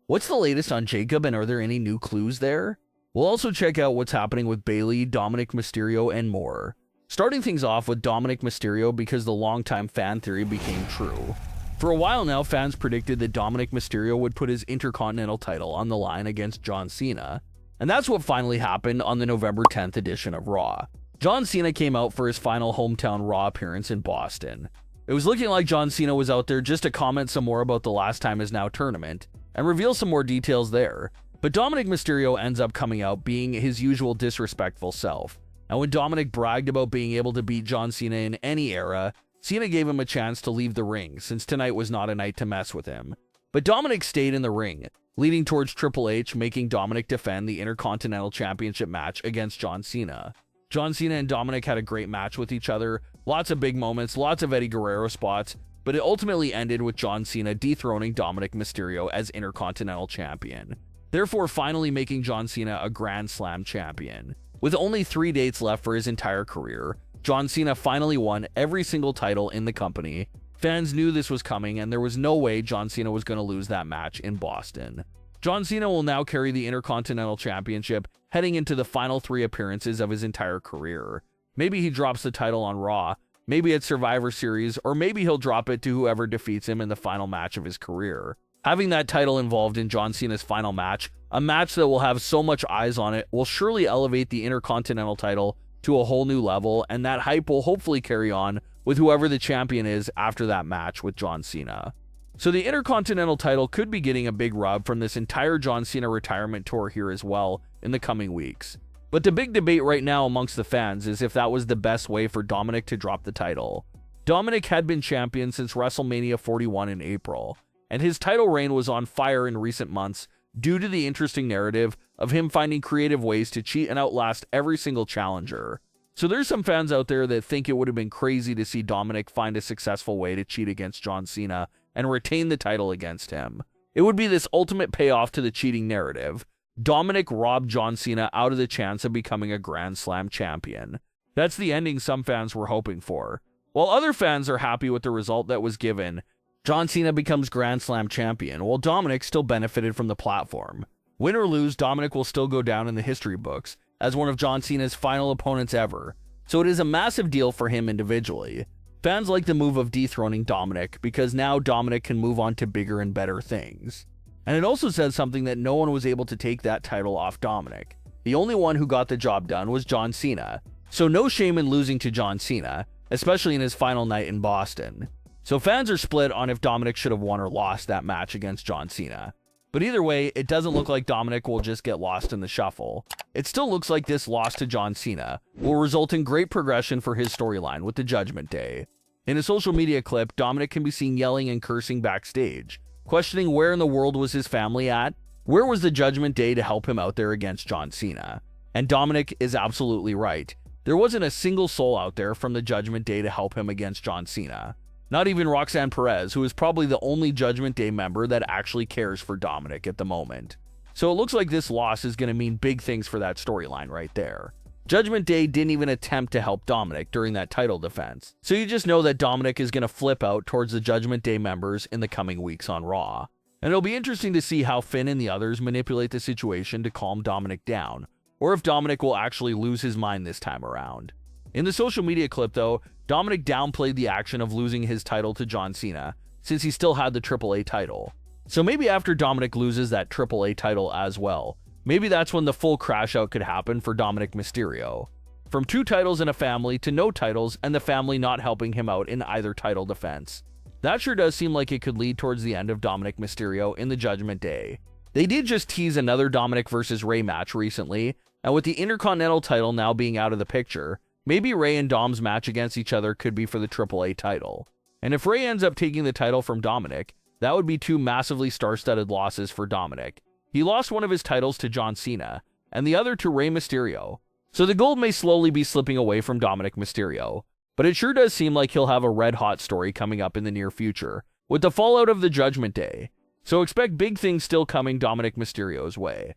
What's the latest on Jacob, and are there any new clues there? We'll also check out what's happening with Bayley, Dominik Mysterio, and more. Starting things off with Dominik Mysterio because the longtime fan theory became true. For a while now, fans predicted that Dominik Mysterio would put his intercontinental title on the line against John Cena. And that's what finally happened on the November 10th edition of Raw. John Cena came out for his final hometown Raw appearance in Boston. It was looking like John Cena was out there just to comment some more about the Last Time Is Now tournament and reveal some more details there. But Dominik Mysterio ends up coming out being his usual disrespectful self. And when Dominik bragged about being able to beat John Cena in any era, Cena gave him a chance to leave the ring since tonight was not a night to mess with him. But Dominik stayed in the ring, leading towards Triple H making Dominik defend the Intercontinental Championship match against John Cena. John Cena and Dominik had a great match with each other, lots of big moments, lots of Eddie Guerrero spots, but it ultimately ended with John Cena dethroning Dominik Mysterio as Intercontinental Champion, therefore finally making John Cena a Grand Slam champion. With only 3 dates left for his entire career, John Cena finally won every single title in the company. Fans knew this was coming, and there was no way John Cena was going to lose that match in Boston. John Cena will now carry the Intercontinental Championship heading into the final 3 appearances of his entire career. Maybe he drops the title on Raw, maybe at Survivor Series, or maybe he'll drop it to whoever defeats him in the final match of his career. Having that title involved in John Cena's final match, a match that will have so much eyes on it, will surely elevate the Intercontinental title to a whole new level, and that hype will hopefully carry on with whoever the champion is after that match with John Cena. So the Intercontinental title could be getting a big rub from this entire John Cena retirement tour here as well in the coming weeks. But the big debate right now amongst the fans is if that was the best way for Dominik to drop the title. Dominik had been champion since WrestleMania 41 in April, and his title reign was on fire in recent months due to the interesting narrative of him finding creative ways to cheat and outlast every single challenger. So there's some fans out there that think it would have been crazy to see Dominik find a successful way to cheat against John Cena and retain the title against him. It would be this ultimate payoff to the cheating narrative. Dominik robbed John Cena out of the chance of becoming a Grand Slam champion. That's the ending some fans were hoping for. While other fans are happy with the result that was given, John Cena becomes Grand Slam champion, while Dominik still benefited from the platform. Win or lose, Dominik will still go down in the history books as one of John Cena's final opponents ever, so it is a massive deal for him individually. Fans like the move of dethroning Dominik because now Dominik can move on to bigger and better things. And it also says something that no one was able to take that title off Dominik. The only one who got the job done was John Cena, so no shame in losing to John Cena, especially in his final night in Boston. So fans are split on if Dominik should have won or lost that match against John Cena. But either way, it doesn't look like Dominik will just get lost in the shuffle. It still looks like this loss to John Cena will result in great progression for his storyline with the Judgment Day. In a social media clip, Dominik can be seen yelling and cursing backstage, questioning where in the world was his family at, where was the Judgment Day to help him out there against John Cena. And Dominik is absolutely right. There wasn't a single soul out there from the Judgment Day to help him against John Cena. Not even Roxanne Perez, who is probably the only Judgment Day member that actually cares for Dominik at the moment. So it looks like this loss is going to mean big things for that storyline right there. Judgment Day didn't even attempt to help Dominik during that title defense, so you just know that Dominik is going to flip out towards the Judgment Day members in the coming weeks on Raw. And it'll be interesting to see how Finn and the others manipulate the situation to calm Dominik down, or if Dominik will actually lose his mind this time around. In the social media clip though, Dominik downplayed the action of losing his title to John Cena, since he still had the AAA title. So maybe after Dominik loses that AAA title as well, maybe that's when the full crash out could happen for Dominik Mysterio. From 2 titles in a family to no titles and the family not helping him out in either title defense. That sure does seem like it could lead towards the end of Dominik Mysterio in the Judgment Day. They did just tease another Dominik vs. Rey match recently, and with the Intercontinental title now being out of the picture, maybe Rey and Dom's match against each other could be for the AAA title. And if Rey ends up taking the title from Dominik, that would be 2 massively star-studded losses for Dominik. He lost one of his titles to John Cena, and the other to Rey Mysterio. So the gold may slowly be slipping away from Dominik Mysterio, but it sure does seem like he'll have a red-hot story coming up in the near future, with the fallout of the Judgment Day. So expect big things still coming Dominik Mysterio's way.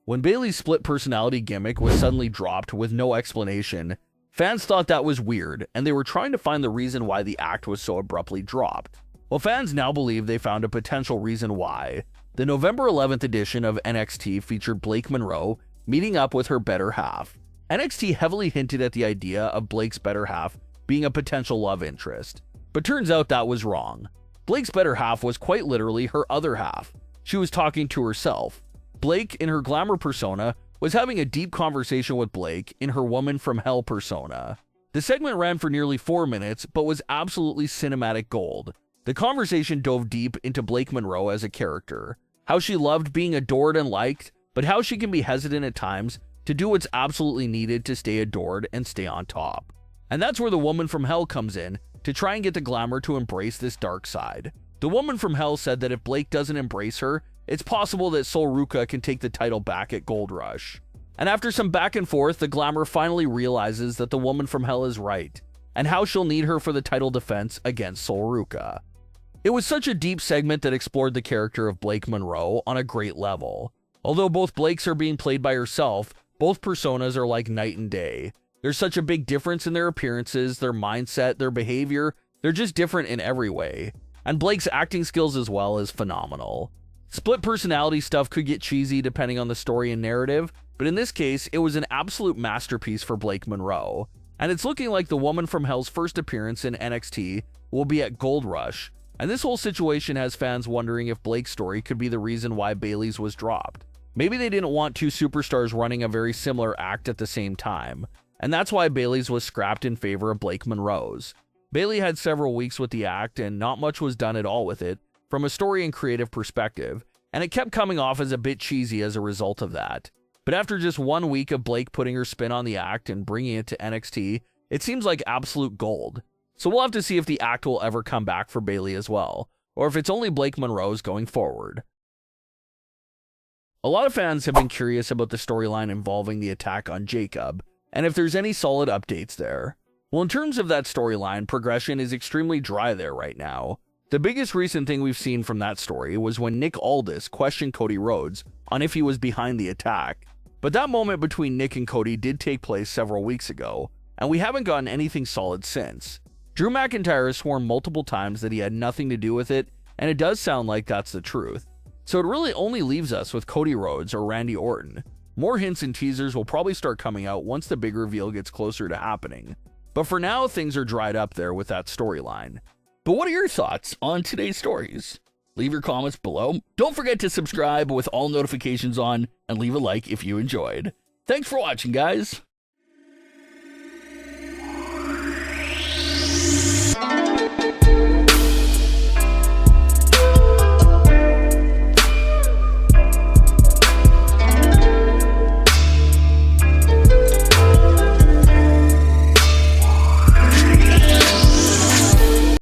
When Bayley's split personality gimmick was suddenly dropped with no explanation, fans thought that was weird, and they were trying to find the reason why the act was so abruptly dropped. Well, fans now believe they found a potential reason why. The November 11th edition of NXT featured Blake Monroe meeting up with her better half. NXT heavily hinted at the idea of Blake's better half being a potential love interest, but turns out that was wrong. Blake's better half was quite literally her other half. She was talking to herself. Blake, in her glamour persona, was having a deep conversation with Blake in her woman from hell persona. The segment ran for nearly 4 minutes, but was absolutely cinematic gold. The conversation dove deep into Blake Monroe as a character, how she loved being adored and liked, but how she can be hesitant at times to do what's absolutely needed to stay adored and stay on top. And that's where the woman from hell comes in, to try and get the glamour to embrace this dark side. The woman from hell said that if Blake doesn't embrace her, it's possible that Sol Ruca can take the title back at Gold Rush. And after some back and forth, the glamour finally realizes that the woman from hell is right, and how she'll need her for the title defense against Sol Ruca. It was such a deep segment that explored the character of Blake Monroe on a great level. Although both Blakes are being played by herself, both personas are like night and day. There's such a big difference in their appearances, their mindset, their behavior. They're just different in every way. And Blake's acting skills as well is phenomenal. Split personality stuff could get cheesy depending on the story and narrative, but in this case, it was an absolute masterpiece for Blake Monroe. And it's looking like the woman from hell's first appearance in NXT will be at Gold Rush, and this whole situation has fans wondering if Blake's story could be the reason why Bayley's was dropped. Maybe they didn't want two superstars running a very similar act at the same time, and that's why Bayley's was scrapped in favor of Blake Monroe's. Bayley had several weeks with the act, and not much was done at all with it, from a story and creative perspective, and it kept coming off as a bit cheesy as a result of that. But after just 1 week of Blake putting her spin on the act and bringing it to NXT, it seems like absolute gold. So we'll have to see if the act will ever come back for Bayley as well, or if it's only Blake Monroe's going forward. A lot of fans have been curious about the storyline involving the attack on Jacob, and if there's any solid updates there. Well, in terms of that storyline, progression is extremely dry there right now. The biggest recent thing we've seen from that story was when Nick Aldis questioned Cody Rhodes on if he was behind the attack. But that moment between Nick and Cody did take place several weeks ago, and we haven't gotten anything solid since. Drew McIntyre has sworn multiple times that he had nothing to do with it, and it does sound like that's the truth. So it really only leaves us with Cody Rhodes or Randy Orton. More hints and teasers will probably start coming out once the big reveal gets closer to happening. But for now, things are dried up there with that storyline. But what are your thoughts on today's stories? Leave your comments below. Don't forget to subscribe with all notifications on, and leave a like if you enjoyed. Thanks for watching, guys.